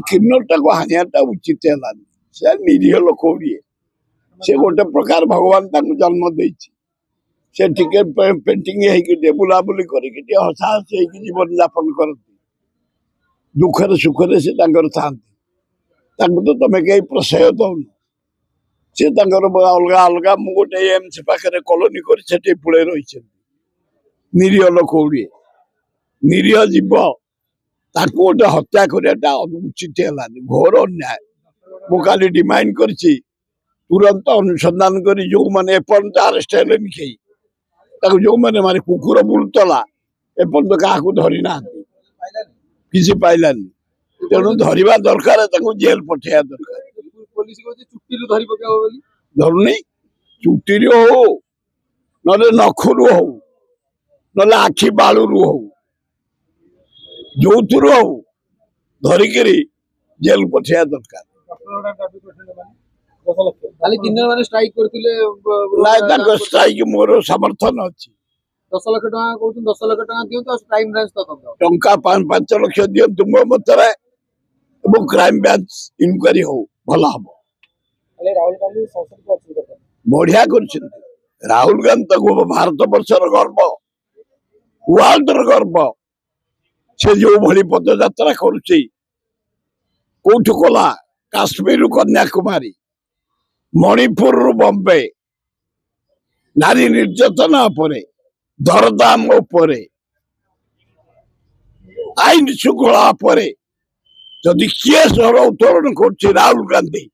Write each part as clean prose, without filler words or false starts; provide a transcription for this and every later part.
କିନ୍ନରଟାକୁ ହାଣିବାଟା ଉଚିତ ହେଲାନି। ସେ ନିରୀହ ଲୋକ ଗୋଟିଏ, ସେ ଗୋଟେ ପ୍ରକାର ଭଗବାନ ତାଙ୍କୁ ଜନ୍ମ ଦେଇଛି। ସେ ଟିକେ ପେଣ୍ଟିଂ ହେଇକି ଟିକେ ବୁଲାବୁଲି କରିକି ଟିକେ ହସା ହସି ହେଇକି ଜୀବନ ଯାପନ କରନ୍ତି। ଦୁଃଖରେ ସୁଖରେ ସେ ତାଙ୍କର ଥାଆନ୍ତି। ତାଙ୍କୁ ତ ତମେ କେହି ପ୍ରଶ୍ରୟ ଦଉନ। ସେ ତାଙ୍କର ଅଲଗା ଅଲଗା ମୁଁ ଗୋଟେ ଏମ୍ସ ପାଖରେ କଲୋନୀ କରି ସେଠି ପୁଳେ ରହିଛନ୍ତି। ନିରୀହ ଲୋକ ଗୋଟିଏ, ନିରୀହ ଜୀବ, ତାକୁ ଗୋଟେ ହତ୍ୟା କରିବାଟା ଉଚିତ ହେଲାନି, ଘୋର ଅନ୍ୟାୟ। ମୁଁ କାଲି ଡିମାଣ୍ଡ କରିଛି ତୁରନ୍ତ ଅନୁସନ୍ଧାନ କରି ଯୋଉମାନେ ଏପର୍ଯ୍ୟନ୍ତ ଆରେଷ୍ଟ ହେଲେନି କେହି, ତାକୁ ଯୋଉମାନେ ମାନେ କୁକୁର ବୁଲୁଥିଲା ଏପର୍ଯ୍ୟନ୍ତ କାହାକୁ ଧରି ନାହାନ୍ତି, କିଛି ପାଇଲାନି। ତେଣୁ ଧରିବା ଦରକାର, ତାଙ୍କୁ ଜେଲ ପଠେଇବା ଦରକାର। ଧରୁନି, ଚୁଟିରୁ ହଉ ନହେଲେ ନଖରୁ ହଉ ନହେଲେ ଆଖି ବାଳୁରୁ ହଉ, ଯୋଉଥିରୁ ହଉ ଧରିକିରି ଜେଲ ପଠେଇବା ଦରକାର। ନାଇଁ, ତାଙ୍କ ଷ୍ଟ୍ରାଇକ୍ ମୋର ସମର୍ଥନ ଅଛି। 10 ଲକ୍ଷ ଟଙ୍କା କହୁଛନ୍ତି, 10 ଲକ୍ଷ ଟଙ୍କା ଦିଅନ୍ତୁ ଆଉ କ୍ରାଇମ ବ୍ରାଞ୍ଚ ତଦନ୍ତ। ଟଙ୍କା 5 ଲକ୍ଷ ଦିଅନ୍ତୁ ମୋ ମତରେ, ଏବଂ କ୍ରାଇମ ବ୍ରାଞ୍ଚ ଇନକ୍ୱାରି ହଉ, ଭଲ ହବ। ବଢିଆ କରିଛନ୍ତି ରାହୁଲ ଗାନ୍ଧୀ, ତାକୁ ଭାରତ ବର୍ଷର ଗର୍ବ, ୱାର୍ଲଡର ଗର୍ବ। ସେ ଯୋଉ ଭଳି ପଦଯାତ୍ରା କରୁଛି, କୋଉଠୁ କଲା? କାଶ୍ମୀରରୁ କନ୍ୟାକୁମାରୀ, ମଣିପୁରରୁ ବମ୍ବେ, ନାରୀ ନିର୍ଯାତନା ଉପରେ, ଦରଦାମ ଉପରେ, ଆଇନ ଶୃଙ୍ଖଳା ଉପରେ ଯଦି କିଏ ସ୍ୱର ଉତ୍ତୋଳନ କରୁଛି ରାହୁଲ ଗାନ୍ଧୀ,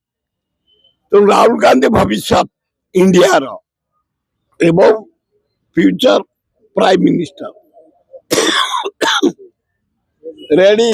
ତେଣୁ ରାହୁଲ ଗାନ୍ଧୀ ଭବିଷ୍ୟତ ଇଣ୍ଡିଆର ଏବଂ ଫ୍ୟୁଚର ପ୍ରାଇମ ମିନିଷ୍ଟର। ରେଡି।